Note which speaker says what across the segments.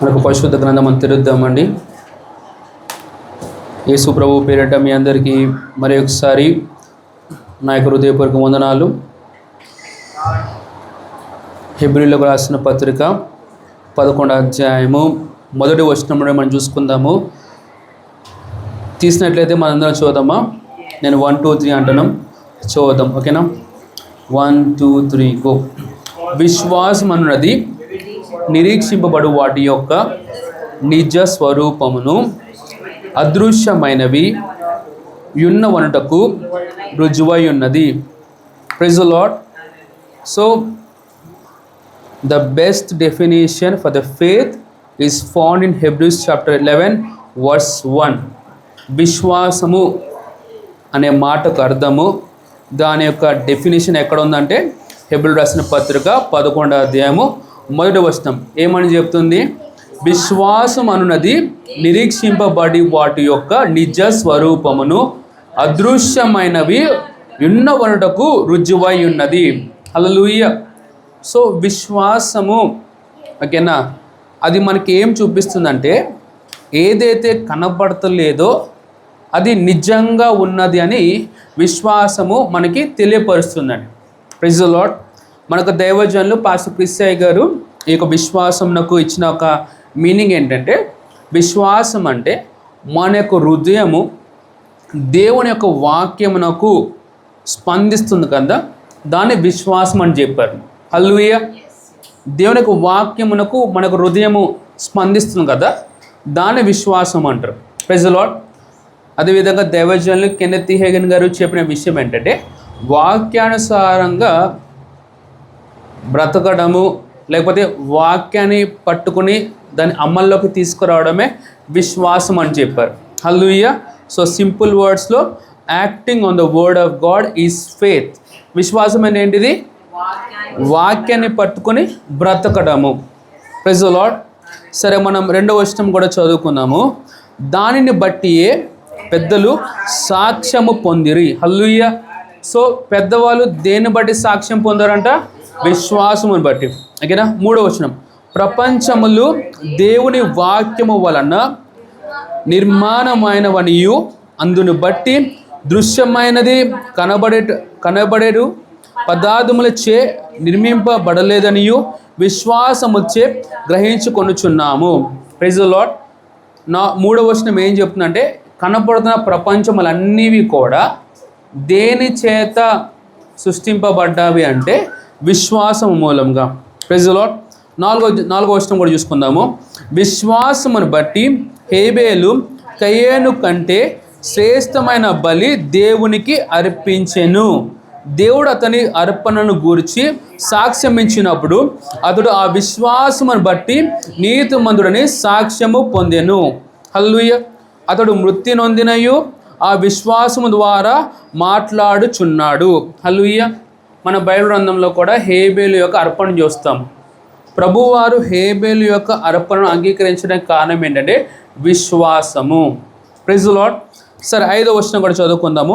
Speaker 1: మనకు పరిశుద్ధ గ్రంథం అని తెరుద్దామండి. యేసు ప్రభు పేరిట మీ అందరికీ మరి ఒకసారి నా యొక్క హృదయపూర్వక వందనాలు. హెబ్రీయులకు రాసిన పత్రిక 11వ అధ్యాయము 1వ వచనం నుండి మనం చూసుకుందాము. తీసినట్లయితే మనందరం చూద్దామా? నేను 1, 2, 3 అంటున్నాం, చూద్దాం. ఓకేనా? 1, 2, 3 గో. విశ్వాసం అన్నది నిరీక్షింపబడు వాటి యొక్క నిజ స్వరూపమును అదృశ్యమైనవి యున్నవనుటకు రుజువై ఉన్నది. Praise the Lord. So the best definition for the faith is found in Hebrews chapter 11 verse 1. విశ్వాసము అనే మాటకు అర్థము, దాని యొక్క డెఫినేషన్ ఎక్కడ ఉందంటే హెబ్రీయులకు రాసిన పత్రిక 11వ అధ్యాయము 1వ వచనం ఏమని చెప్తుంది? విశ్వాసం అనున్నది నిరీక్షింపబడి వాటి యొక్క నిజ స్వరూపమును అదృశ్యమైనవి యున్నవనుటకు రుజువై ఉన్నది. హల్లెలూయా. సో విశ్వాసము ఓకేనా, అది మనకి ఏం చూపిస్తుందంటే ఏదైతే కనబడతలేదో అది నిజంగా ఉన్నది అని విశ్వాసము మనకి తెలియపరుస్తుందండి. Praise the lord. మనకు దైవజనులు పాస్టర్ క్రిస్టియా గారు ఈ యొక్క విశ్వాసమునకు ఇచ్చిన ఒక మీనింగ్ ఏంటంటే, విశ్వాసం అంటే మన యొక్క హృదయము దేవుని యొక్క వాక్యమునకు స్పందిస్తుంది కదా, దాన్ని విశ్వాసం అని చెప్పారు. హల్లెలూయా. దేవుని యొక్క వాక్యమునకు మనకు హృదయము స్పందిస్తుంది కదా, దాన్ని విశ్వాసం అంటారు. Praise the Lord. అదేవిధంగా దైవజనులు కెన్నెత్ హేగన్ గారు చెప్పిన విషయం ఏంటంటే, వాక్యానుసారంగా బ్రతకడము లేకపోతే వాక్యాన్ని పట్టుకుని దాన్ని అమల్లోకి తీసుకురావడమే విశ్వాసం అని చెప్పారు. హల్లెలూయా. సో సింపుల్ వర్డ్స్లో acting on the word of God is faith. విశ్వాసం అంటే ఏంటిది? వాక్యాన్ని పట్టుకొని బ్రతకడము. Praise the Lord. సరే, మనం 2వ వచనం కూడా చదువుకున్నాము. దానిని బట్టియే పెద్దలు సాక్ష్యము పొందిరి. హల్లెలూయా. సో పెద్దవాళ్ళు దేన్ని బట్టి సాక్ష్యం పొందారంట? విశ్వాసమును బట్టి. ఓకేనా? 3వ వచనం, ప్రపంచములు దేవుని వాక్యము వలన నిర్మాణమైనవనియు అందును బట్టి దృశ్యమైనది కనబడేడు పదార్థములచే నిర్మింపబడలేదనియు విశ్వాసముచే గ్రహించుకొనుచున్నాము. Praise the Lord. 3వ వచనం ఏం చెప్తుందంటే, కనపడుతున్న ప్రపంచములన్నీవి కూడా దేని చేత సృష్టింపబడ్డావి అంటే విశ్వాసం మూలంగా. Praise the Lord. 4వ వచనం కూడా చూసుకుందాము. విశ్వాసమును బట్టి హేబేలు కయీను కంటే శ్రేష్టమైన బలి దేవునికి అర్పించెను. దేవుడు అతని అర్పణను గూర్చి సాక్ష్యం ఇచ్చినప్పుడు అతడు ఆ విశ్వాసమును బట్టి నీతిమంతుడని సాక్ష్యము పొందెను. హల్లెలూయా. అతడు మృతి నొందినయు ఆ విశ్వాసము ద్వారా మాట్లాడుచున్నాడు. హల్లెలూయా. మన బైబిల్ గ్రంథంలో కూడా హేబేలు యొక్క అర్పణ చూస్తాం. ప్రభువారు హేబేలు యొక్క అర్పణను అంగీకరించడానికి కారణం ఏంటంటే విశ్వాసము. Praise the Lord. సరే, 5వ వచనం కూడా చదువుకుందాము.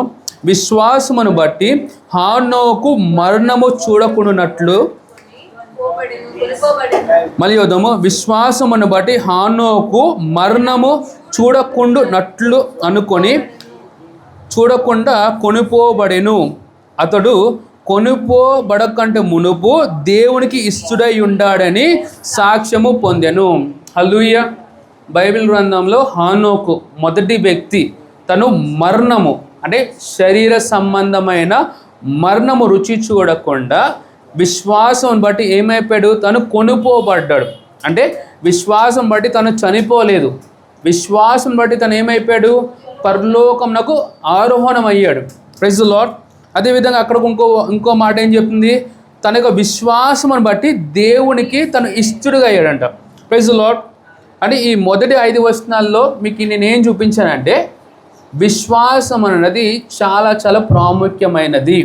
Speaker 1: విశ్వాసమును బట్టి హానోకు మరణము చూడకుండానట్లు. మళ్ళీ చూద్దాము. విశ్వాసమును బట్టి హానోకు మరణము చూడకుండానట్లు అనుకొని చూడకుండా కొనిపోబడెను. అతడు కొనిపోబడకంటే మునుపు దేవునికి ఇష్టుడై ఉండాడని సాక్ష్యము పొందెను. హల్లెలూయా. బైబిల్ గ్రంథంలో హానోకు మొదటి వ్యక్తి. తను మరణము అంటే శరీర సంబంధమైన మరణము రుచి చూడకుండా విశ్వాసం బట్టి ఏమైపోయాడు? తను కొనుపోబడ్డాడు. అంటే విశ్వాసం బట్టి తను చనిపోలేదు. విశ్వాసం బట్టి తను ఏమైపోయాడు? పరలోకమునకు ఆరోహణం అయ్యాడు. Praise the Lord. అదేవిధంగా అక్కడ ఇంకో మాట ఏం చెప్తుంది? తన యొక్క విశ్వాసమును బట్టి దేవునికి తను ఇష్టడుగా అయ్యాడంట. Praise the Lord. అంటే ఈ మొదటి 5 వచనాల్లో మీకు నేనేం చూపించానంటే, విశ్వాసం అన్నది చాలా చాలా ప్రాముఖ్యమైనది.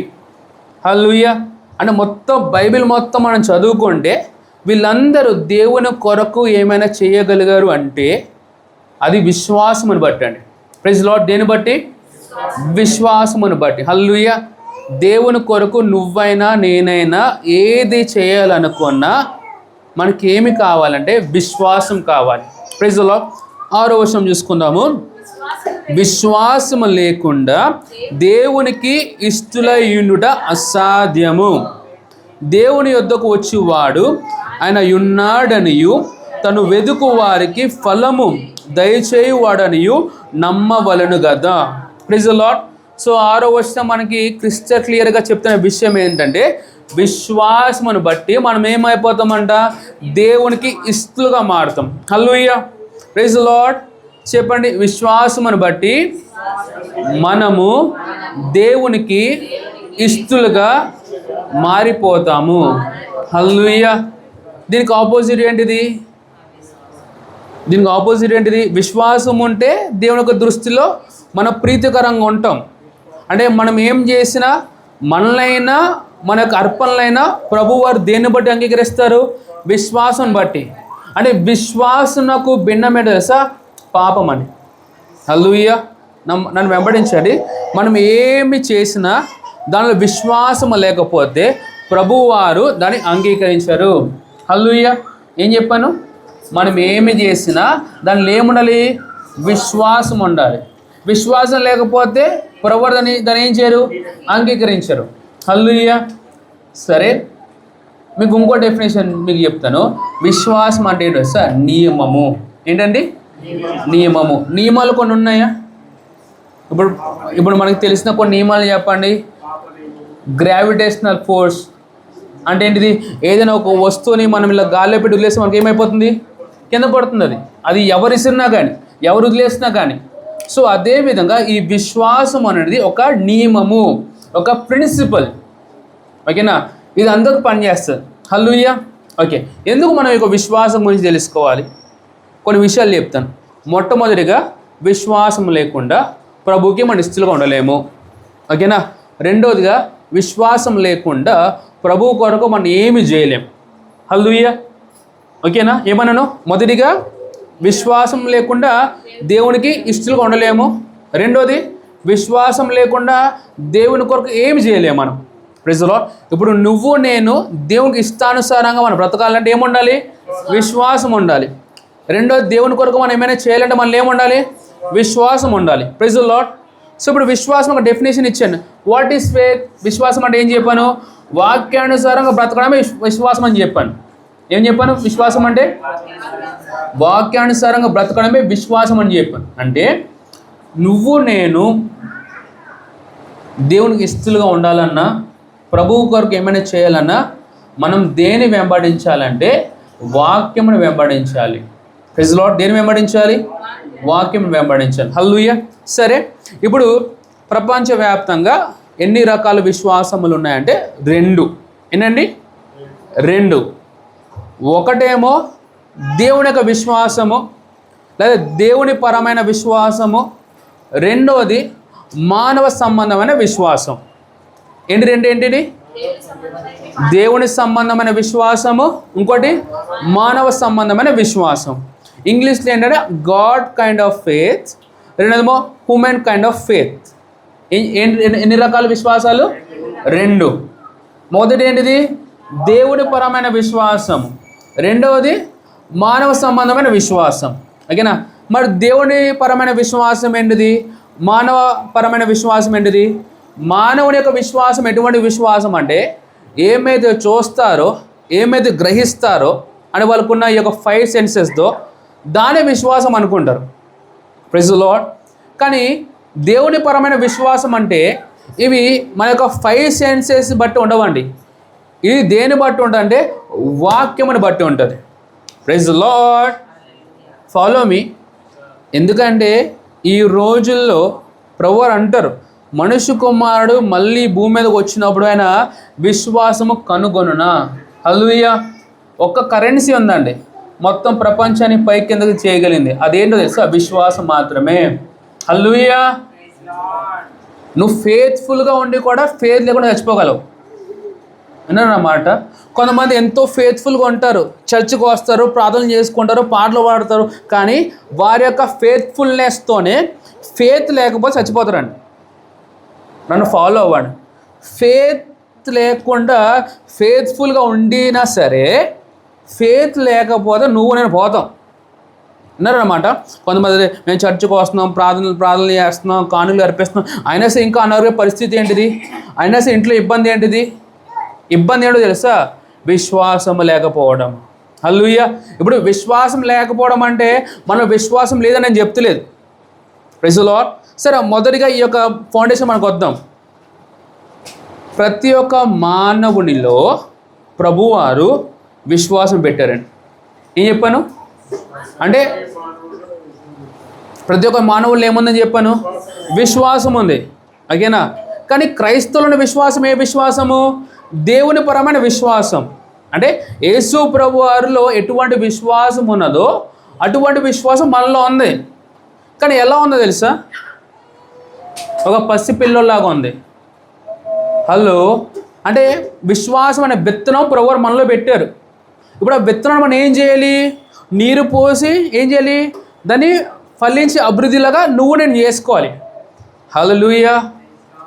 Speaker 1: హల్లెలూయా. అంటే మొత్తం బైబిల్ మొత్తం మనం చదువుకుంటే వీళ్ళందరూ దేవుని కొరకు ఏమైనా చేయగలిగారు అంటే అది విశ్వాసమును బట్టి అండి. Praise Lord. దేని బట్టి? విశ్వాసమును బట్టి. హల్లెలూయా. దేవుని కొరకు నువ్వైనా నేనైనా ఏది చేయాలనుకున్నా మనకి ఏమి కావాలంటే విశ్వాసం కావాలి. Praise the Lord. 6వ వచనం చూసుకుందాము. విశ్వాసము లేకుండా దేవునికి ఇష్టలయుండుట అసాధ్యము. దేవుని యొద్దకు వచ్చి వాడు ఆయన ఉన్నాడనియు తను వెదుకు వారికి ఫలము దయచేయువాడనియు నమ్మవలను కదా. Praise the Lord. సో 6వ వచనం మనకి క్రిస్టల్ క్లియర్గా చెప్తున్న విషయం ఏంటంటే విశ్వాసమును బట్టి మనం ఏమైపోతామంట, దేవునికి ఇష్టలుగా మారుతాం. హల్లెలూయా. Praise the Lord. చెప్పండి, విశ్వాసమును బట్టి మనము దేవునికి ఇష్టలుగా మారిపోతాము. హల్లెలూయా. దీనికి ఆపోజిట్ ఏంటిది? విశ్వాసం ఉంటే దేవుని యొక్క దృష్టిలో మన ప్రీతికరంగా ఉంటాం. అంటే మనం ఏం చేసినా మనలైనా మన యొక్క అర్పణలైనా ప్రభువారు దేన్ని బట్టి అంగీకరిస్తారు? విశ్వాసం బట్టి. అంటే విశ్వాసనకు భిన్నమైన తెలుసా పాపం అని. హల్లెలూయా. నన్ను వెంబడించండి. మనం ఏమి చేసినా దానిలో విశ్వాసము లేకపోతే ప్రభువారు దాన్ని అంగీకరించరు. హల్లెలూయా. ఏం చెప్పాను? మనం ఏమి చేసినా దానిలో ఏముండాలి? విశ్వాసం ఉండాలి. విశ్వాసం లేకపోతే ప్రభువారు దాన్ని ఏం చేయరు? అంగీకరించరు. హల్లెలూయా. సరే, మీకు ఇంకో డెఫినేషన్ మీకు చెప్తాను. విశ్వాసం అంటే ఏంటో సార్? నియమము. ఏంటండి? నియమము. నియమాలు కొన్ని ఉన్నాయా? ఇప్పుడు మనకు తెలిసిన కొన్ని నియమాలు చెప్పండి. గ్రావిటేషనల్ ఫోర్స్ అంటే ఏంటిది? ఏదైనా ఒక వస్తువుని మనం ఇలా గాల్లో పెట్టి వదిలేస్తే మనకి ఏమైపోతుంది? కింద పడుతుంది. అది ఎవరు ఇసిరినా కానీ, ఎవరు వదిలేసినా కానీ. సో అదేవిధంగా ఈ విశ్వాసం అనేది ఒక నియమము, ఒక ప్రిన్సిపల్. ఓకేనా? ఇది అందరికి పనిచేస్తుంది. హల్లెలూయా. ఓకే, ఎందుకు మనం ఈ విశ్వాసం గురించి తెలుసుకోవాలి? కొన్ని విషయాలు చెప్తాను. మొట్టమొదటిగా, విశ్వాసం లేకుండా ప్రభుకి మన ఇష్టలుగా ఉండలేము. ఓకేనా? రెండోదిగా, విశ్వాసం లేకుండా ప్రభు కొరకు మనం ఏమి చేయలేము. హల్లెలూయా. ఓకేనా? ఏమన్నాను? మొదటిగా, విశ్వాసం లేకుండా దేవునికి ఇష్టలుగా ఉండలేము. రెండోది, విశ్వాసం లేకుండా దేవుని కొరకు ఏమి చేయలేము మనం. Praise the Lord. ఇప్పుడు నువ్వు నేను దేవునికి ఇష్టానుసారంగా మనం బ్రతకాలంటే ఏముండాలి? విశ్వాసం ఉండాలి. రెండోది, దేవుని కొరకు మనం ఏమైనా చేయాలంటే మనలో ఏముండాలి? విశ్వాసం ఉండాలి. Praise the Lord. సో ఇప్పుడు విశ్వాసం ఒక డెఫినేషన్ ఇచ్చాను. What is faith? విశ్వాసం అంటే ఏం చెప్పాను? వాక్యానుసారంగా బ్రతకడమే విశ్వాసం అని చెప్పాను. ఏం చెప్పాను? విశ్వాసం అంటే వాక్యానుసారంగా బ్రతకడమే విశ్వాసం అని చెప్పాను. అంటే నువ్వు నేను దేవునికి ఇష్టలుగా ఉండాలన్నా, ప్రభువు కొరకు ఏమైనా చేయాలన్నా మనం దేని వెంబడించాలంటే వాక్యమును వెంబడించాలి. Praise the Lord. దేని వెంబడించాలి? వాక్యం వెంబడించాలి. హల్లెలూయా. సరే, ఇప్పుడు ప్రపంచవ్యాప్తంగా ఎన్ని రకాల విశ్వాసములు ఉన్నాయంటే 2. ఏంటండి? 2. ఒకటేమో దేవుని యొక్క విశ్వాసము, లేదా దేవుని పరమైన విశ్వాసము. రెండవది మానవ సంబంధమైన విశ్వాసం. ఏంటిది? దేవుని సంబంధమైన విశ్వాసము, ఇంకోటి మానవ సంబంధమైన విశ్వాసం. ఇంగ్లీష్లో ఏంటంటే గాడ్ కైండ్ ఆఫ్ ఫేత్, రెండోదేమో హ్యూమన్ కైండ్ ఆఫ్ ఫేత్. ఎన్ని రకాల విశ్వాసాలు? 2. మొదటి ఏంటిది? దేవుని పరమైన విశ్వాసం. రెండవది మానవ సంబంధమైన విశ్వాసం. ఓకేనా? మరి దేవుని పరమైన విశ్వాసం ఏంటిది? మానవ పరమైన విశ్వాసం ఏంటిది? మానవుని యొక్క విశ్వాసం ఎటువంటి విశ్వాసం అంటే ఏమైతే చూస్తారో, ఏమైతే గ్రహిస్తారో అని వాళ్ళకున్న ఈ యొక్క 5 సెన్సెస్తో దానే విశ్వాసం అనుకుంటారు. Praise the Lord. కానీ దేవుని పరమైన విశ్వాసం అంటే ఇవి మన యొక్క 5 సెన్సెస్ బట్టి ఉండవండి. ఇది దేని బట్టి ఉంటుంది అంటే వాక్యముని బట్టి ఉంటుంది. Praise the Lord. Follow me. ఎందుకంటే ఈ రోజుల్లో ప్రభువారు అంటారు, మనుష్య కుమారుడు మళ్ళీ భూమి మీదకి వచ్చినప్పుడు ఆయన విశ్వాసము కనుగొనునా. హల్లెలూయా. ఒక్క కరెన్సీ ఉందండి మొత్తం ప్రపంచాన్ని పై కిందకి చేయగలిగింది. అదేంటో తెలుసా? విశ్వాసం మాత్రమే. హల్లెలూయా. నువ్వు ఫేత్ఫుల్గా ఉండి కూడా ఫేత్ లేకుండా చచ్చిపోగలవు. అన్నమాట. కొంతమంది ఎంతో ఫేత్ఫుల్గా ఉంటారు, చర్చికి వస్తారు, ప్రార్థన చేసుకుంటారు, పాటలు పాడతారు, కానీ వారి యొక్క ఫేత్ఫుల్నెస్తోనే ఫేత్ లేకపోతే చచ్చిపోతారండి. నన్ను ఫాలో అవ్వండి. ఫేత్ లేకుండా ఫేత్ఫుల్గా ఉండినా సరే, ఫేత్ లేకపోతే నువ్వు నేను పోతాం. విన్నారన్నమాట. కొంతమంది మేము చర్చకు వస్తున్నాం, ప్రార్థనలు చేస్తున్నాం, కానుకలు అర్పిస్తున్నాం, అయినా సరే ఇంకా అనారోగ్య పరిస్థితి ఏంటిది, అయినా సరే ఇంట్లో ఇబ్బంది ఏంటిది? ఇబ్బంది ఏంటో తెలుసా? విశ్వాసం లేకపోవడం. హల్లెలూయా. ఇప్పుడు విశ్వాసం లేకపోవడం అంటే మనం విశ్వాసం లేదని నేను చెప్తలేదు. Praise the Lord. సరే, మొదటిగా ఈ యొక్క ఫౌండేషన్ మనకు వద్దాం. ప్రతి ఒక్క మానవునిలో ప్రభువారు విశ్వాసం పెట్టారండి. ఏం చెప్పాను అంటే ప్రతి ఒక్క మానవుల్లో ఏముందని చెప్పాను? విశ్వాసం ఉంది. ఓకేనా? కానీ క్రైస్తవుల విశ్వాసం ఏ విశ్వాసము? దేవుని పరమైన విశ్వాసం. అంటే యేసు ప్రభువారిలో ఎటువంటి విశ్వాసం ఉన్నదో అటువంటి విశ్వాసం మనలో ఉంది. కానీ ఎలా ఉందో తెలుసా? ఒక పసిపిల్లలాగా ఉంది. హలో, అంటే విశ్వాసం అనే విత్తనం ప్రభువారు మనలో పెట్టారు. ఇప్పుడు ఆ విత్తనం మనం ఏం చేయాలి? నీరు పోసి ఏం చేయాలి? దాన్ని ఫలించి అభివృద్ధిలాగా నువ్వు నేను చేసుకోవాలి. హల్లెలూయా.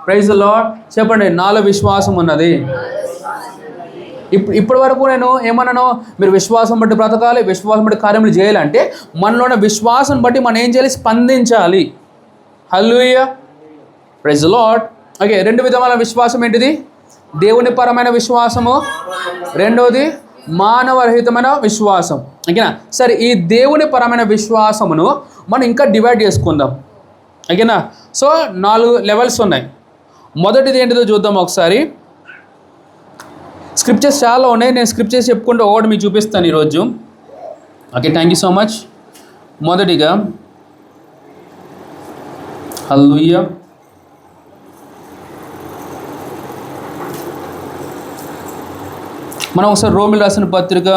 Speaker 1: Praise the Lord. చెప్పండి, నాలో విశ్వాసం ఉన్నది. ఇప్పటి వరకు నేను ఏమన్నాను? మీరు విశ్వాసం బట్టి బ్రతకాలి, విశ్వాసం బట్టి కార్యములు చేయాలంటే మనలోని విశ్వాసం బట్టి మనం ఏం చేయాలి? స్పందించాలి. Hallelujah. Praise the Lord. Okay, రెండు విధమైన విశ్వాసం ఏంటిది? దేవుని పరమైన విశ్వాసము, రెండవది మానవరహితమైన విశ్వాసం. ఓకేనా? సరే, ఈ దేవుని పరమైన విశ్వాసమును మనం ఇంకా డివైడ్ చేసుకుందాం. ఓకేనా? సో 4 లెవెల్స్ ఉన్నాయి. మొదటిది ఏంటిదో చూద్దాం ఒకసారి. స్క్రిప్చర్స్ చాలా ఉన్నాయి, నేను స్క్రిప్చర్స్ చెప్పుకుంటూ ఒకటి మీకు చూపిస్తాను ఈరోజు. Okay, thank you so much. మొదటిగా హల్లెలూయా. మనం ఒకసారి రోమిలు రాసిన పత్రిక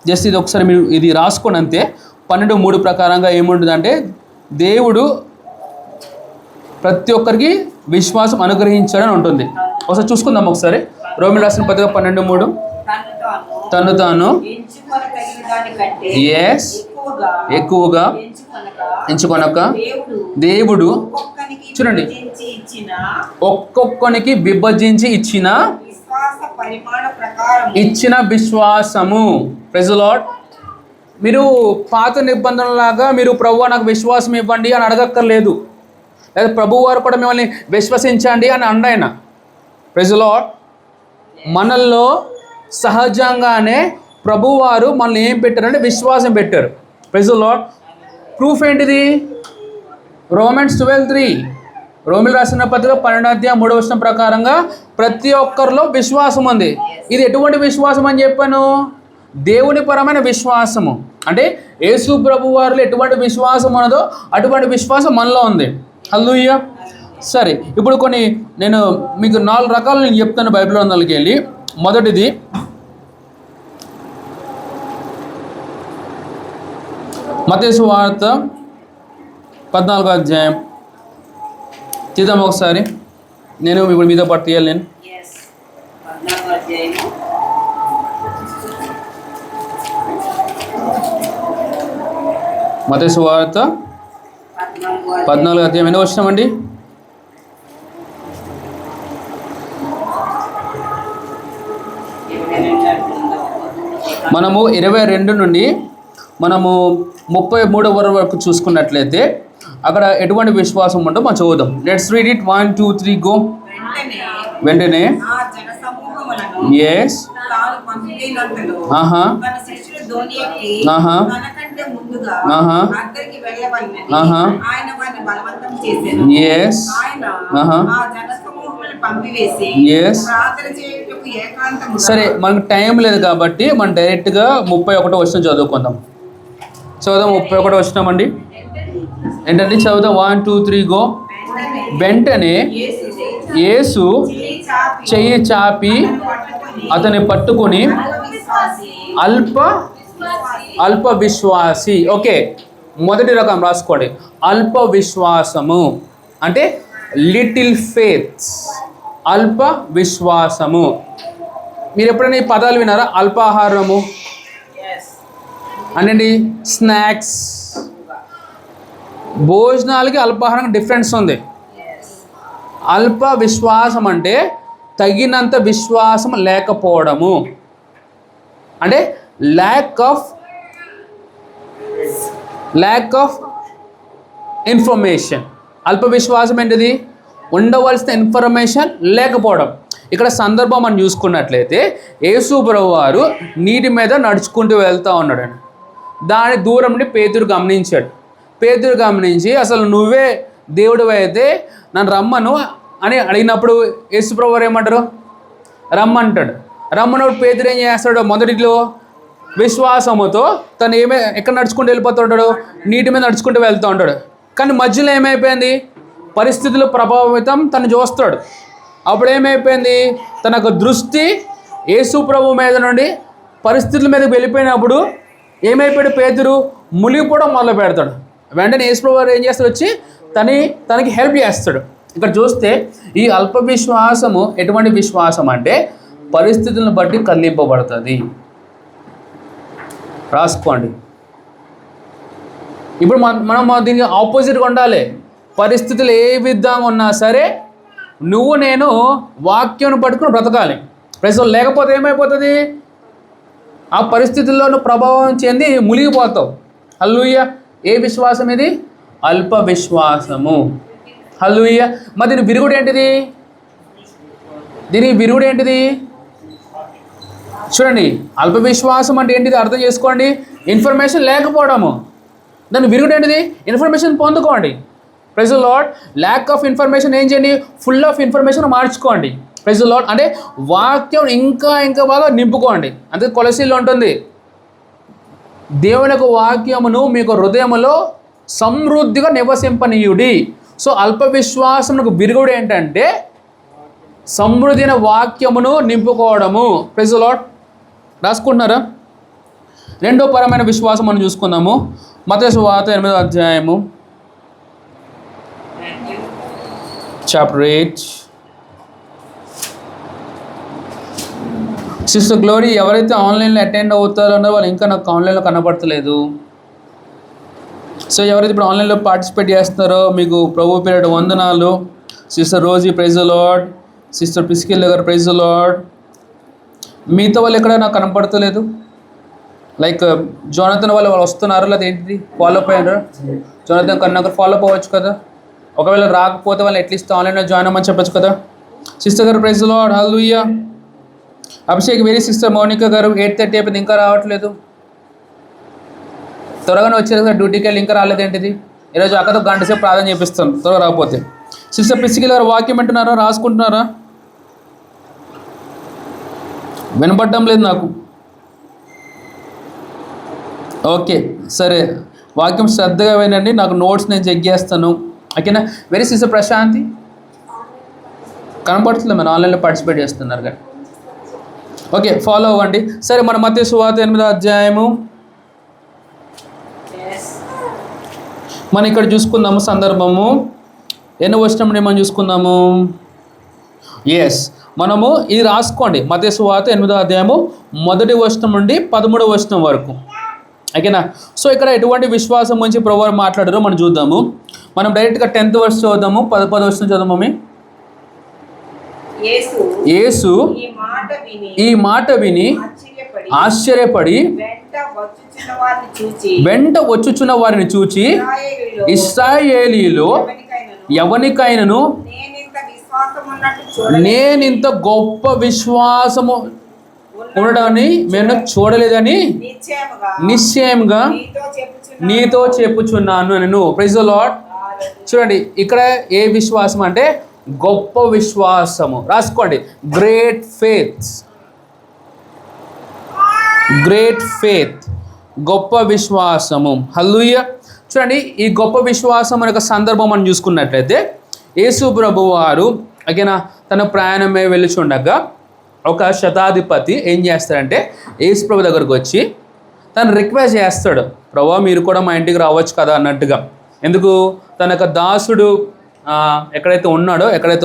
Speaker 1: జస్ట్ ఇది ఒకసారి మీరు ఇది రాసుకోండి అంతే. 12:3 ప్రకారంగా ఏముంటుందంటే దేవుడు ప్రతి ఒక్కరికి విశ్వాసం అనుగ్రహించాడని ఉంటుంది. ఒకసారి చూసుకుందాం ఒకసారి. రోమిలు రాసిన పత్రిక 12:3. తను తాను ఎక్కువగా ఎంచుకొనక దేవుడు చూడండి ఒక్కొక్కనికి విభజించి ఇచ్చిన విశ్వాసము. Praise the Lord. మీరు పాత నిబంధనలాగా మీరు ప్రభువా నాకు విశ్వాసం ఇవ్వండి అని అడగక్కర్లేదు, లేదా ప్రభువు వారు కూడా మిమ్మల్ని విశ్వసించండి అని అండాయన. Praise the Lord. మనల్లో సహజంగానే ప్రభువారు మనల్ని ఏం పెట్టారంటే విశ్వాసం పెట్టారు. Praise the Lord. ప్రూఫ్ ఏంటిది? రోమన్స్ 12:3. రోమిలు రాసిన పత్రిక 12:3 ప్రకారంగా ప్రతి ఒక్కరిలో విశ్వాసం ఉంది. ఇది ఎటువంటి విశ్వాసం అని చెప్పాను? దేవుని పరమైన విశ్వాసము. అంటే యేసు ప్రభు వారిలో ఎటువంటి విశ్వాసం ఉన్నదో అటువంటి విశ్వాసం మనలో ఉంది. హల్లెలూయా. సరే, ఇప్పుడు నేను మీకు 4 రకాలు నేను చెప్తాను బైబిల్ గ్రంథాలకు వెళ్ళి. మొదటిది మత్తయి సువార్త 14వ అధ్యాయం తీద్దాం ఒకసారి. నేను ఇప్పుడు మీతో పాటు తీయాలి. నేను మత్తయి సువార్త 14వ అధ్యాయం ఎన్నో వచ్చినామండి? మనము 22 నుండి మనము 33వ వరకు చూసుకున్నట్లయితే అక్కడ ఎటువంటి విశ్వాసం ఉందో మనం చదువుదాం. Let's read it. 1 2 3 గో. వెంటనే ఎస్ సరే, మనకు టైం లేదు కాబట్టి మనం డైరెక్ట్గా 31వ వచనం చదువుకుందాం. చదువుదాం. 31వ వచనం అండి. ఏంటంటే చదువుదాం. 1 2 3 గో. వెంటనే యేసు చెయ్యి చాపి అతన్ని పట్టుకొని అల్ప విశ్వాసి. ఓకే, మొదటి రకం రాసుకోండి. అల్ప విశ్వాసము అంటే లిటిల్ ఫేత్. అల్ప విశ్వాసము. మీరు ఎప్పుడైనా ఈ పదాలు విన్నారా? అల్పాహారము అనండి, స్నాక్స్. భోజనాలకి అల్పాహారం డిఫరెన్స్ ఉంది. అల్ప విశ్వాసం అంటే తగినంత విశ్వాసం లేకపోవడము, అంటే ల్యాక్ ఆఫ్ ఇన్ఫర్మేషన్. అల్ప విశ్వాసం ఏంటిది? ఉండవలసిన ఇన్ఫర్మేషన్ లేకపోవడం. ఇక్కడ సందర్భం మనం చూసుకున్నట్లయితే యేసు ప్రభువు వారు నీటి మీద నడుచుకుంటూ వెళ్తూ ఉన్నాడు. దాని దూరం నుండి పేతురు గమనించాడు. పేతురు గమనించి అసలు నువ్వే దేవుడు అయితే నన్ను రమ్మను అని అడిగినప్పుడు యేసు ప్రభువు వారు ఏమంటారు? రమ్మంటాడు. రమ్మనప్పుడు పేతురు ఏం చేస్తాడు? మొదటిలో విశ్వాసముతో తను ఎక్కడ నడుచుకుంటూ వెళ్ళిపోతుంటాడు? నీటి మీద నడుచుకుంటూ వెళ్తూ ఉంటాడు. కానీ మధ్యలో ఏమైపోయింది? పరిస్థితుల ప్రభావితం తను చూస్తాడు. అప్పుడు ఏమైపోయింది? తన దృష్టి యేసు ప్రభు మీద నుండి పరిస్థితుల మీదకి వెళ్ళిపోయినప్పుడు ఏమైపోయాడు? పేతురు మునిగిపోవడం మొదలు పెడతాడు. వెంటనే యేసు ప్రభు ఏం చేస్తాడు? వచ్చి తనకి హెల్ప్ చేస్తాడు. ఇక్కడ చూస్తే ఈ అల్ప విశ్వాసము ఎటువంటి విశ్వాసం అంటే పరిస్థితులను బట్టి కదిలింపబడుతుంది. రాసుకోండి. ఇప్పుడు మనం దీనికి ఆపోజిట్గా ఉండాలి. పరిస్థితులు ఏ విధంగా ఉన్నా సరే నువ్వు నేను వాక్యం పట్టుకుని బ్రతకాలి. ప్రజలు లేకపోతే ఏమైపోతుంది? ఆ పరిస్థితుల్లో నువ్వు ప్రభావం చెంది మునిగిపోతావు. హల్లెలూయా. ఏ విశ్వాసం ఇది? అల్ప విశ్వాసము. హల్లెలూయా. మరి దీని విరుగుడు ఏంటిది? చూడండి, అల్ప విశ్వాసం అంటే ఏంటిది అర్థం చేసుకోండి. ఇన్ఫర్మేషన్ లేకపోవడము. దాని విరుగుడు ఏంటిది? ఇన్ఫర్మేషన్ పొందుకోండి. Praise the Lord. Lack of information ఏం చేయండి? ఫుల్ ఆఫ్ ఇన్ఫర్మేషన్ మార్చుకోండి. Praise the Lord. అంటే వాక్యం ఇంకా బాగా నింపుకోండి. అందుకే కొలసీలో ఉంటుంది, దేవుని యొక్క వాక్యమును మీకు హృదయములో సమృద్ధిగా నివసింపనీయుడి. సో అల్ప విశ్వాసమునకు విరుగుడు ఏంటంటే సమృద్ధైన వాక్యమును నింపుకోవడము. Praise the Lord. రాసుకుంటున్నారా? రెండో పరమైన విశ్వాసం మనం చూసుకుందాము. మత్తయి సువార్త 8వ అధ్యాయము చాప్టర్ 8. సిస్టర్ గ్లోరీ ఎవరైతే ఆన్లైన్లో అటెండ్ అవుతారో వాళ్ళు ఇంకా నాకు ఆన్లైన్లో కనపడతలేదు. సో ఎవరైతే ఇప్పుడు ఆన్లైన్లో పార్టిసిపేట్ చేస్తున్నారో మీకు ప్రభు పేరిట వందనాలు. Sister Rosy praise the Lord, sister పిస్కిల్ గారు ప్రైజ్ ది లార్డ్. మిగతా వాళ్ళు ఎక్కడ నాకు కనపడతలేదు. లైక్ జోనతన్ వాళ్ళు వస్తున్నారు, లేదా ఏంటిది ఫాలో అప్ అయ్యారు? జోనతన్ కన్నా ఫాలో అప్ అవ్వచ్చు కదా. ఒకవేళ రాకపోతే వాళ్ళు అట్లీస్ట్ ఆన్లైన్లో జాయిన్ అవ్వమని చెప్పచ్చు కదా. సిస్టర్ గారు ప్రైజ్ ది లార్డ్, హల్లెలూయా. అభిషేక్ వేరే సిస్టర్ మౌనిక గారు 8:30 అయిపోయింది, ఇంకా రావట్లేదు. త్వరగానే వచ్చారు కదా డ్యూటీకి వెళ్ళి, ఇంకా రాలేదేంటిది? ఈరోజు అక్కతో గంట సేపు ప్రార్థన చేపిస్తాను త్వరగా రాకపోతే. సిస్టర్ పిసికిల్ గారు వాక్యం వింటున్నారా? రాసుకుంటున్నారా? వినపడడం లేదు నాకు. ఓకే సరే, వాక్యం శ్రద్ధగా వినండి. నాకు నోట్స్ నేను చెక్ చేస్తాను. ఓకేనా? వెరీ సిస్టర్ ప్రశాంతి కనపడుతుంది, మనం ఆన్లైన్లో పార్టిసిపేట్ చేస్తున్నారు కానీ. ఓకే ఫాలో అవ్వండి. సరే, మన మత్తయి సువార్త 8వ అధ్యాయము మనం ఇక్కడ చూసుకుందాము. సందర్భము ఎన్నో వచనం నుండి మనం చూసుకుందాము. ఎస్, మనము ఇది రాసుకోండి. మత్తయి సువార్త 8వ అధ్యాయము 1వ వచనం నుండి 13వ వచనం వరకు. ఓకేనా? సో ఇక్కడ ఎటువంటి విశ్వాసం గురించి ప్రభువు మాట్లాడారో మనం చూద్దాము. మనం డైరెక్ట్గా 10th వర్స్ చదువుదాము. 11వ వచనం చదువుదాము. యేసు ఈ మాట విని ఆశ్చర్యపడి వెంట వచ్చుచున్న వారిని చూచి ఇశ్రాయేలీయులో ఎవనికైనను నేనింత గొప్ప విశ్వాసము ఉండడాన్ని నేను చూడలేదని నిశ్చయంగా నీతో చెప్పుచున్నాను నేను. Praise the Lord. చూడండి, ఇక్కడ ఏ విశ్వాసం అంటే గొప్ప విశ్వాసము. రాసుకోండి, గ్రేట్ ఫేత్. గ్రేట్ ఫేత్, గొప్ప విశ్వాసము. హల్లెలూయా. చూడండి, ఈ గొప్ప విశ్వాసం అనే సందర్భం మనం చూసుకున్నట్లయితే యేసు ప్రభువు వారు ఓకేనా తన ప్రయాణమే వెళ్ళుచుండగా ఒక శతాధిపతి ఏం చేస్తాడంటే యేసు ప్రభు దగ్గరకు వచ్చి తను రిక్వెస్ట్ చేస్తాడు, ప్రభువా మీరు కూడా మా ఇంటికి రావచ్చు కదా అన్నట్టుగా. ఎందుకు? తన యొక్క దాసుడు ఎక్కడైతే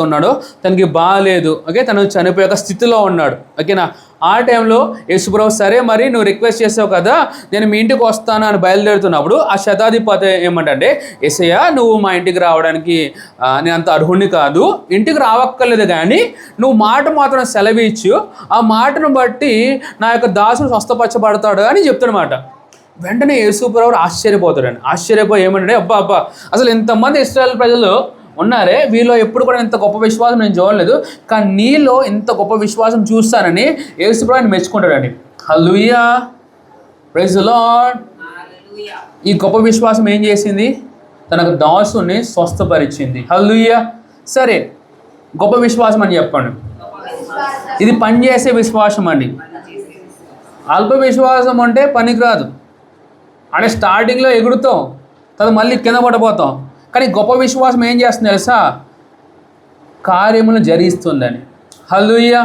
Speaker 1: ఉన్నాడో తనకి బాగాలేదు, ఓకే, తను చనిపోయే స్థితిలో ఉన్నాడు, ఓకేనా. ఆ టైంలో యేసుప్రభు సరే మరి నువ్వు రిక్వెస్ట్ చేసావు కదా నేను మీ ఇంటికి వస్తాను అని బయలుదేరుతున్నప్పుడు ఆ శతాధిపతి ఏమంటే, యేసయ్య నువ్వు మా ఇంటికి రావడానికి నేను అంత అర్హుణ్ణి కాదు, ఇంటికి రావక్కర్లేదు, కానీ నువ్వు మాట మాత్రం సెలవిచ్చు, ఆ మాటను బట్టి నా యొక్క దాసుడు స్వస్థపరచబడతాడు అని చెప్తాడనమాట. వెంటనే యేసుప్రభు ఆశ్చర్యపోయి ఏమంటే, అబ్బా అసలు ఇంతమంది ఇశ్రాయేలు ప్రజలు ఉన్నారే, వీళ్ళు ఎప్పుడు కూడా ఇంత గొప్ప విశ్వాసం నేను చూడలేదు, కానీ నీలో ఇంత గొప్ప విశ్వాసం చూస్తానని యేసుప్రభుని మెచ్చుకుంటాడండి. హల్లెలూయా, ప్రైజ్ ది లార్డ్. ఈ గొప్ప విశ్వాసం ఏం చేసింది? తనకు దాసుని స్వస్థపరిచింది. హల్లెలూయా. సరే, గొప్ప విశ్వాసం అని చెప్పండి. ఇది పనిచేసే విశ్వాసం అండి. అల్ప విశ్వాసం అంటే పనికిరాదు, అంటే స్టార్టింగ్లో ఎగురుతాం, తర్వాత మళ్ళీ కింద పడిపోతాం. కానీ గొప్ప విశ్వాసం ఏం చేస్తుంది తెలుసా? కార్యములను జరిగిస్తుందని. హల్లెలూయా.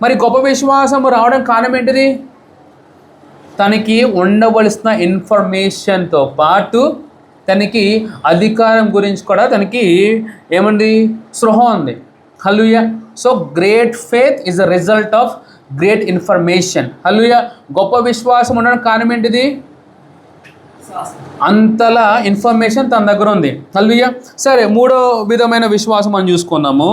Speaker 1: మరి గొప్ప విశ్వాసం రావడం కారణం ఏంటిది? తనకి ఉండవలసిన ఇన్ఫర్మేషన్తో పాటు తనకి అధికారం గురించి కూడా తనకి ఏమంది? స్పృహ ఉంది. Hallelujah. So great faith is the result of great information. Hallelujah. గొప్ప విశ్వాసం ఉండడం కారణం ఏంటిది? అంతలా ఇన్ఫర్మేషన్ తన దగ్గర ఉంది. హల్లెలూయా. సరే, మూడో విధమైన విశ్వాసం మనం చూసుకుందాము.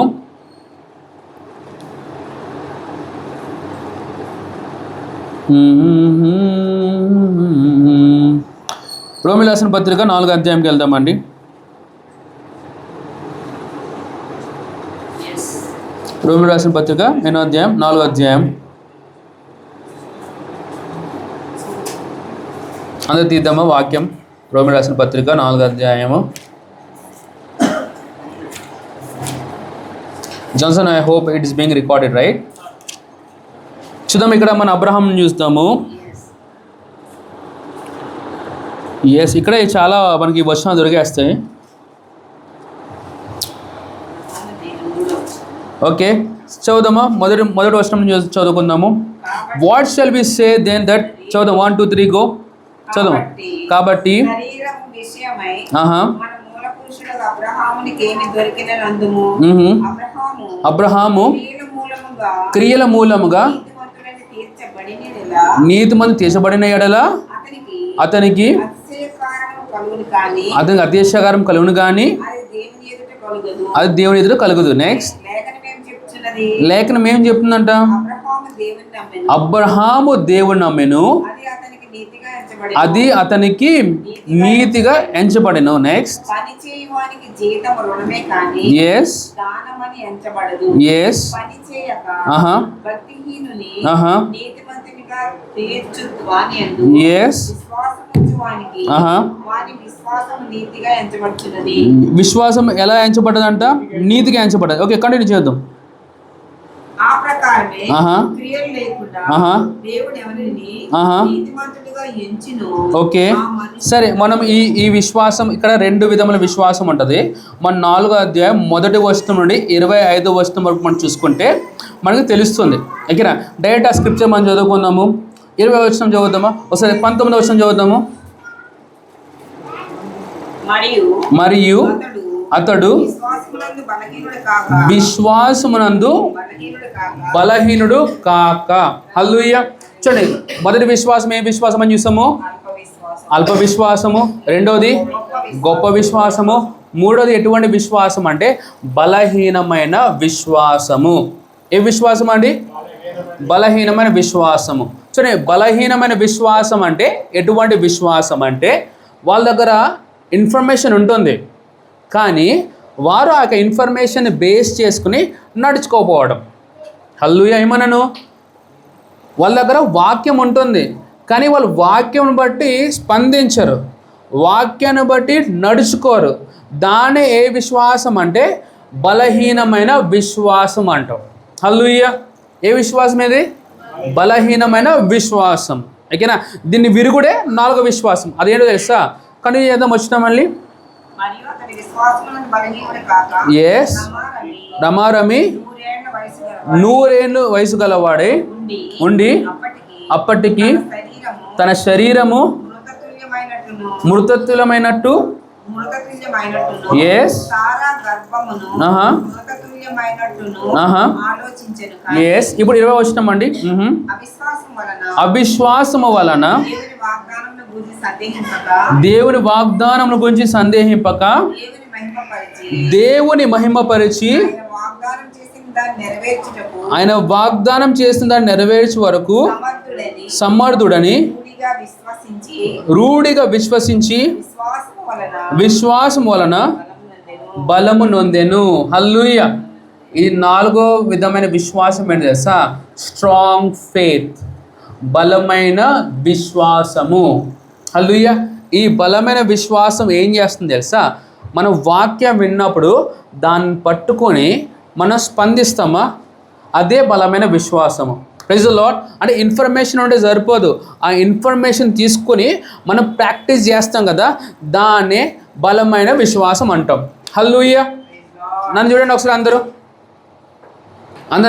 Speaker 1: రోమీయులకు రాసిన పత్రిక 4వ అధ్యాయంకి వెళ్దామండి. రోమీయులకు రాసిన పత్రిక 8వ అధ్యాయం 4వ అధ్యాయం. అందరూ తీద్దామా వాక్యం? రోమీయులకు రాసిన పత్రిక 4వ అధ్యాయము. Johnson, I hope it is being recorded, right? చూద్దాం, ఇక్కడ మన అబ్రహాం చూస్తాము. ఎస్, ఇక్కడే చాలా మనకి వచనాలు దొరికేస్తాయి. ఓకే, చదువుదామా? మొదటి వచనం చదువుకుందాము. What shall be say then that, చదువుదాం, 1 2 3 గో. చదువు. కాబట్టి అబ్రహాము క్రియల మూలముగా నీతిమంతుడు తీర్చబడిన ఎడల అతనికి అతిశయకారం కలుగును కానీ అది దేవుని ఎదుట కలుగుదు. నెక్స్ట్ లేఖనం ఏం చెప్తుందంట? అబ్రహాము దేవుని నమ్మెను, అది అతనికి నీతిగా ఎంచబడెను. నెక్స్ట్ ఎస్ ఎస్ ఎస్ విశ్వాసం ఎలా ఎంచబడ్డదంట? నీతిగా ఎంచబడ్డది. ఓకే, కంటిన్యూ చేద్దాం. ఓకే, సరే, మనం ఈ విశ్వాసం ఇక్కడ 2 విధముల విశ్వాసం ఉంటుంది. మన 4వ అధ్యాయం మొదటి వచనం నుండి 25వ వచనం వరకు మనం చూసుకుంటే మనకు తెలుస్తుంది. ఓకేనా? డైరెక్ట్ ఆ స్క్రిప్చర్ మనం చదువుకుందాము. 20వ వచనం చదువుదామా? ఒకసారి 19వ వచనం చదువుదాము. మరియు అతడు విశ్వాసమునందు బలహీనుడు కాక. హల్లెలూయా. చూడండి, మొదటి విశ్వాసం ఏ విశ్వాసం అని చూసాము? అల్ప విశ్వాసము. రెండోది గొప్ప విశ్వాసము. మూడోది ఎటువంటి విశ్వాసం అంటే బలహీనమైన విశ్వాసము. ఏ విశ్వాసం అండి? బలహీనమైన విశ్వాసము. చూడండి, బలహీనమైన విశ్వాసం అంటే ఎటువంటి విశ్వాసం అంటే వాళ్ళ దగ్గర ఇన్ఫర్మేషన్ ఉంటుంది, కానీ వారు ఆ ఇన్ఫర్మేషన్ బేస్ చేసుకుని నడుచుకోకపోవడం. హల్లెలూయా. ఏమన్నాను? వాళ్ళ దగ్గర వాక్యం ఉంటుంది, కానీ వాళ్ళు వాక్యం బట్టి స్పందించరు, వాక్యాన్ని బట్టి నడుచుకోరు. దాని ఏ విశ్వాసం అంటే బలహీనమైన విశ్వాసం అంటాం. హల్లెలూయా. ఏ విశ్వాసం ఇది? బలహీనమైన విశ్వాసం. ఓకేనా? దీన్ని విరుగుడే 4వ విశ్వాసం. అదేంటో తెలుసా? కానీ ఏదో వచ్చినా మళ్ళీ ఎస్ రమారమి 100 ఏళ్ళు వయసు గలవాడై ఉండి అప్పటికి తన శరీరము మృతతుల్యమైనట్టు
Speaker 2: మృగతుల్యమైనట్టును
Speaker 1: ఎస్
Speaker 2: సారా గర్భమును
Speaker 1: ఆహా
Speaker 2: మృగతుల్యమైనట్టును
Speaker 1: ఆహా
Speaker 2: ఆలోచించెను.
Speaker 1: ఎస్ ఇప్పుడు 20 వచనం అండి.
Speaker 2: అవిశ్వాసం వలన
Speaker 1: అవిశ్వాసము వలన
Speaker 2: దేవుని వాగ్దానమును గురించి సందేహింపక
Speaker 1: దేవుని వాగ్దానమును గురించి సందేహింపక
Speaker 2: దేవుని మహిమపరిచి
Speaker 1: దేవుని మహిమపరిచి
Speaker 2: ఆయన వాగ్దానం చేసిన దాన్ని నెరవేర్చు
Speaker 1: వరకు
Speaker 2: సమర్థుడని
Speaker 1: రూఢిగా విశ్వసించి విశ్వాసం వలన బలము నొందెను. హల్లెలూయా. ఇది 4వ విధమైన విశ్వాసం ఏంటి తెలుసా? స్ట్రాంగ్ ఫెయిత్, బలమైన విశ్వాసము. హల్లెలూయా. ఈ బలమైన విశ్వాసం ఏం చేస్తుంది తెలుసా? మనం వాక్యం విన్నప్పుడు దాన్ని పట్టుకొని మనం స్పందిస్తామా? అదే బలమైన విశ్వాసము. Praise the Lord. అంటే ఇన్ఫర్మేషన్ ఉంటే సరిపోదు, ఆ ఇన్ఫర్మేషన్ తీసుకొని మనం ప్రాక్టీస్ చేస్తాం కదా, దాన్నే బలమైన విశ్వాసం అంటాం. హల్లెలూయా. నన్ను చూడండి ఒకసారి, అందరూ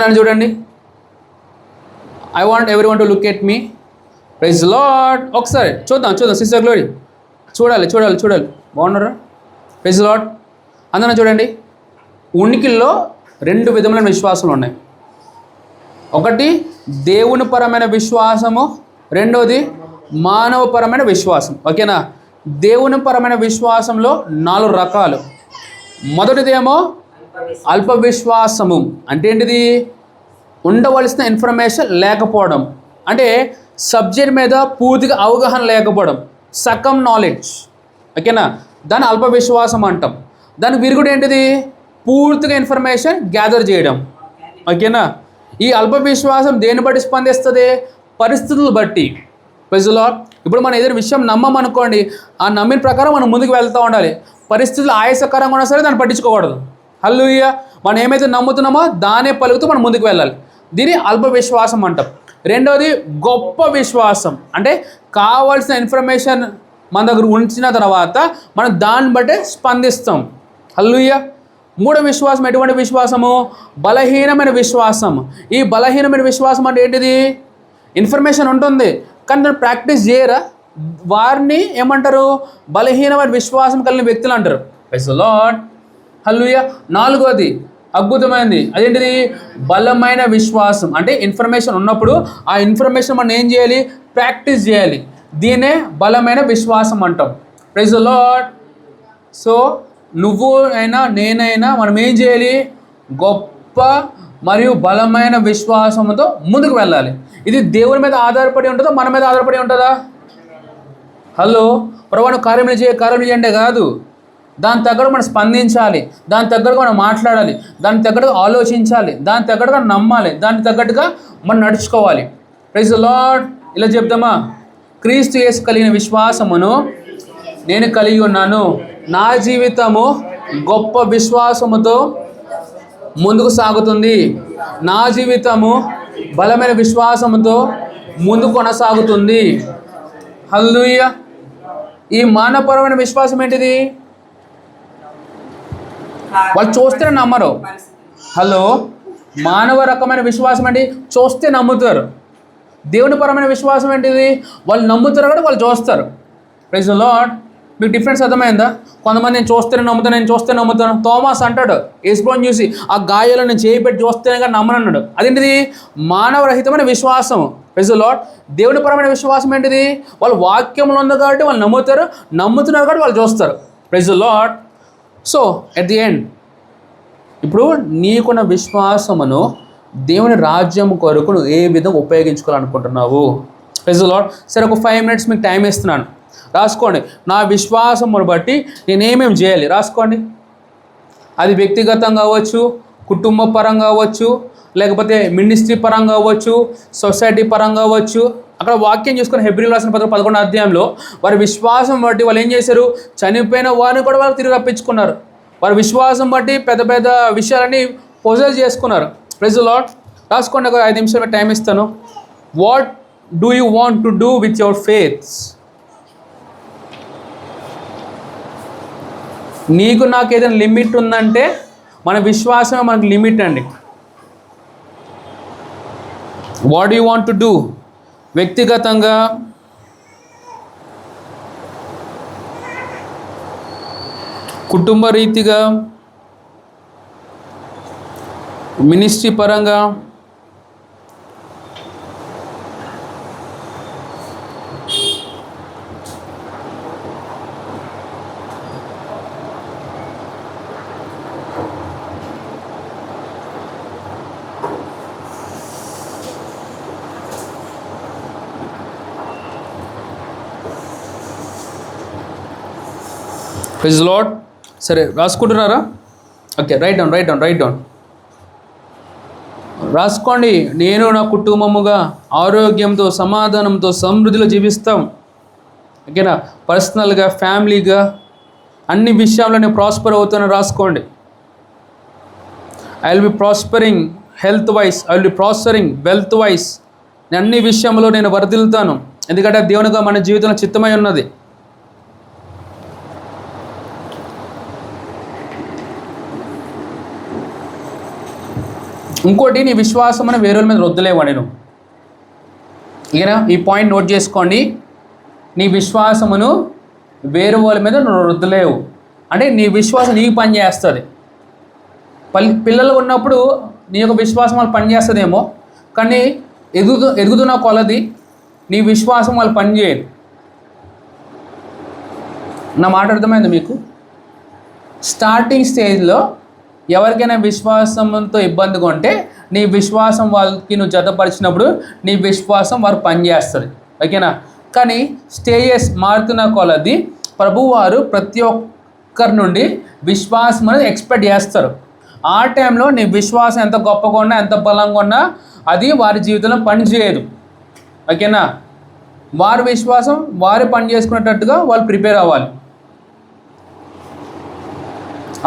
Speaker 1: నన్ను చూడండి. I want everyone to look at me. Praise the Lord. ఒకసారి చూద్దాం సిస్టర్ గ్లోరీ, చూడాలి. బాగున్నారా? Praise the Lord. అందరూ చూడండి. ఉనికిలో 2 విధములైన విశ్వాసాలు ఉన్నాయి. ఒకటి దేవుని పరమైన విశ్వాసము, రెండోది మానవపరమైన విశ్వాసం. ఓకేనా? దేవుని పరమైన విశ్వాసంలో 4 రకాలు. మొదటిదేమో అల్ప విశ్వాసము. అంటే ఏంటిది? ఉండవలసిన ఇన్ఫర్మేషన్ లేకపోవడం, అంటే సబ్జెక్ట్ మీద పూర్తిగా అవగాహన లేకపోవడం, సగం నాలెడ్జ్. ఓకేనా? దాన్ని అల్ప విశ్వాసం అంటాం. దాని విరుగుడు ఏంటిది? పూర్తిగా ఇన్ఫర్మేషన్ గ్యాదర్ చేయడం. ఓకేనా? ఈ అల్ప విశ్వాసం దేన్ని బట్టి స్పందిస్తుంది? పరిస్థితులు బట్టి. Praise the Lord. ఇప్పుడు మనం ఏదైనా విషయం నమ్మమనుకోండి, ఆ నమ్మిన ప్రకారం మనం ముందుకు వెళ్తూ ఉండాలి. పరిస్థితులు ఆయాసకరంగా ఉన్నా సరే దాన్ని పట్టించుకోకూడదు. హల్లెలూయా. మనం ఏమైతే నమ్ముతున్నామో దానే పలుకుతూ మనం ముందుకు వెళ్ళాలి. దీన్ని అల్ప విశ్వాసం అంటాం. రెండోది గొప్ప విశ్వాసం. అంటే కావాల్సిన ఇన్ఫర్మేషన్ మన దగ్గర ఉంచిన తర్వాత మనం దాన్ని బట్టే స్పందిస్తాం. హల్లెలూయా. మూడో విశ్వాసం ఎటువంటి విశ్వాసము? బలహీనమైన విశ్వాసం. ఈ బలహీనమైన విశ్వాసం అంటే ఏంటిది? ఇన్ఫర్మేషన్ ఉంటుంది కానీ దాన్ని ప్రాక్టీస్ చేయరా, వారిని ఏమంటారు? బలహీనమైన విశ్వాసం కలిగిన వ్యక్తులు అంటారు. Praise the lord. హల్లెలూయా. నాలుగోది అద్భుతమైనది, అదేంటిది? బలమైన విశ్వాసం. అంటే ఇన్ఫర్మేషన్ ఉన్నప్పుడు ఆ ఇన్ఫర్మేషన్ మనం ఏం చేయాలి? ప్రాక్టీస్ చేయాలి. దీన్నే బలమైన విశ్వాసం అంటాం. Praise the Lord. సో నువ్వు అయినా నేనైనా మనం ఏం చేయాలి? గొప్ప మరియు బలమైన విశ్వాసంతో ముందుకు వెళ్ళాలి. ఇది దేవుని మీద ఆధారపడి ఉంటుందా, మన మీద ఆధారపడి ఉంటుందా? హలో, ప్రభువు కార్యం చేయండి కాదు, దాని తగ్గట్టు మనం స్పందించాలి, దాని తగ్గట్టుగా మనం మాట్లాడాలి, దాని తగ్గట్టుగా ఆలోచించాలి, దాని తగ్గట్టుగా నమ్మాలి, దానికి తగ్గట్టుగా మనం నడుచుకోవాలి. Praise the Lord. ఇలా చెప్దామా? క్రీస్తు యేసు కలిగిన విశ్వాసమును నేను కలిగి ఉన్నాను. నా జీవితము గొప్ప విశ్వాసముతో ముందుకు సాగుతుంది. నా జీవితము బలమైన విశ్వాసముతో ముందుకు కొనసాగుతుంది. హల్లెలూయా. ఈ మానవపరమైన విశ్వాసం ఏంటిది? వాళ్ళు చూస్తేనే నమ్మరు. హలో, మానవ రకమైన విశ్వాసం ఏంటి? చూస్తే నమ్ముతారు. దేవుని పరమైన విశ్వాసం ఏంటిది? వాళ్ళు నమ్ముతారు కూడా వాళ్ళు చూస్తారు. Praise the Lord. మీకు డిఫరెన్స్ అర్థమైందా? కొంతమంది నేను చూస్తేనే నమ్ముతాను. థోమాస్ అంటాడు యేసుప్రభువుని చూసి, ఆ గాయాలను నేను చేయి పెట్టి చూస్తేనే కానీ నమ్మనన్నాడు. అదేంటిది? మానవరహితమైన విశ్వాసం. Praise the Lord. దేవుని పరమైన విశ్వాసం ఏంటిది? వాళ్ళు వాక్యంలో ఉంది కాబట్టి వాళ్ళు నమ్ముతున్నారు కాబట్టి వాళ్ళు చూస్తారు. Praise the Lord. So at the end, ఇప్పుడు నీకున్న విశ్వాసమును దేవుని రాజ్యం కొరకు నువ్వు ఏ విధంగా ఉపయోగించుకోవాలనుకుంటున్నావు? Praise the Lord. సరే, ఒక 5 minutes మీకు టైం ఇస్తున్నాను, రాసుకోండి. నా విశ్వాసమును బట్టి నేనేమేమి చేయాలి రాసుకోండి. అది వ్యక్తిగతంగా అవ్వచ్చు, కుటుంబ పరంగా అవ్వచ్చు, లేకపోతే మినిస్ట్రీ పరంగా అవ్వచ్చు, సొసైటీ పరంగా అవ్వచ్చు. అక్కడ వాక్యం చూసుకొని హెబ్రీయులకు రాసిన పత్రిక 11వ అధ్యాయంలో వారి విశ్వాసం బట్టి వాళ్ళు ఏం చేశారు? చనిపోయిన వారిని కూడా వాళ్ళు తిరిగి రప్పించుకున్నారు. వారి విశ్వాసం బట్టి పెద్ద పెద్ద విషయాలని పొజెస్ చేసుకున్నారు. Praise the Lord. రాసుకోండి, ఒక 5 నిమిషాలు టైం ఇస్తాను. What do you want to do with your faiths? నీకు నాకు ఏదైనా లిమిట్ ఉందంటే మన విశ్వాసమే మనకు లిమిట్ అండి. What you want to do? వ్యక్తిగతంగా, కుటుంబ రీతిగా, మినిస్ట్రీ పరంగా, ప్రైజ్ లార్డ్. సరే రాసుకుంటున్నారా? Okay, right down. రాసుకోండి. నేను నా కుటుంబముగా ఆరోగ్యంతో, సమాధానంతో, సమృద్ధిలో జీవిస్తాం. ఓకేనా? పర్సనల్గా, ఫ్యామిలీగా, అన్ని విషయాల్లో నేను ప్రాస్పర్ అవుతానని రాసుకోండి. I will be prospering health wise, I will be prospering wealth wise. నేను అన్ని విషయంలో నేను వర్ధిల్లుతాను, ఎందుకంటే దేవునిగా మన జీవితంలో చిత్తమై ఉన్నది. ఇంకోటి, నీ విశ్వాసం అని వేరే వాళ్ళ మీద రుద్దలేవు నేను. ఇక ఈ పాయింట్ నోట్ చేసుకోండి. నీ విశ్వాసమును వేరే వాళ్ళ మీద నువ్వు రుద్దలేవు. అంటే నీ విశ్వాసం నీకు పనిచేస్తుంది. పిల్లలు ఉన్నప్పుడు నీ యొక్క విశ్వాసం వాళ్ళు పనిచేస్తుందేమో, కానీ ఎదుగుతున్న కొలది నీ విశ్వాసం వాళ్ళు పనిచేయదు. నా మాట అర్థమైంది మీకు? స్టార్టింగ్ స్టేజ్లో ఎవరికైనా విశ్వాసంతో ఇబ్బందిగా ఉంటే నీ విశ్వాసం వాళ్ళకి నువ్వు జతపరిచినప్పుడు నీ విశ్వాసం వారు పనిచేస్తుంది. ఓకేనా? కానీ స్టేజెస్ మారుతున్న కొలది ప్రభువారు ప్రతి ఒక్కరి నుండి విశ్వాసం అనేది ఎక్స్పెక్ట్ చేస్తారు. ఆ టైంలో నీ విశ్వాసం ఎంత గొప్పగా ఉన్నా, ఎంత బలంగా ఉన్నా, అది వారి జీవితంలో పనిచేయదు. ఓకేనా? వారి విశ్వాసం వారు పని చేసుకునేటట్టుగా వాళ్ళు ప్రిపేర్ అవ్వాలి.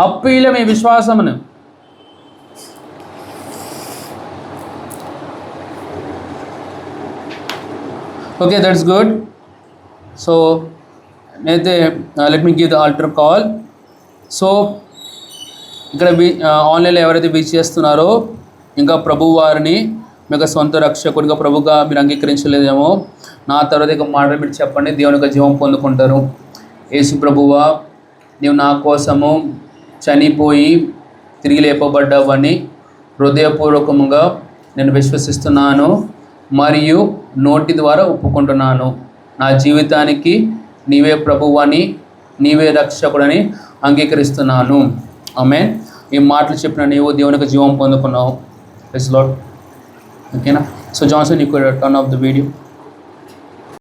Speaker 1: అప్పీల మీ విశ్వాసమును. Okay, that's good. సో అయితే let me give the altar call. So ఇక్కడ ఆన్లైన్లో ఎవరైతే విచ్ చేస్తున్నారో, ఇంకా ప్రభు వారిని మీకు సొంత రక్షకుడిగా ప్రభుగా మీరు అంగీకరించలేదేమో, నా తర్వాత ఇక మాట మీరు చెప్పండి, దేవునిగా జీవం పొందుకుంటారు. యేసు ప్రభువా, నీవు నా కోసము చనిపోయి తిరిగి లేపబడ్డావని హృదయపూర్వకముగా నేను విశ్వసిస్తున్నాను మరియు నోటి ద్వారా ఒప్పుకుంటున్నాను. నా జీవితానికి నీవే ప్రభువని, నీవే రక్షకుడని అంగీకరిస్తున్నాను. ఆమేన్. ఈ మాటలు చెప్పిన నీవు దేవునికి జీవం పొందుకున్నావు. Praise lord. ఓకేనా? So Johnson, you could turn off the video.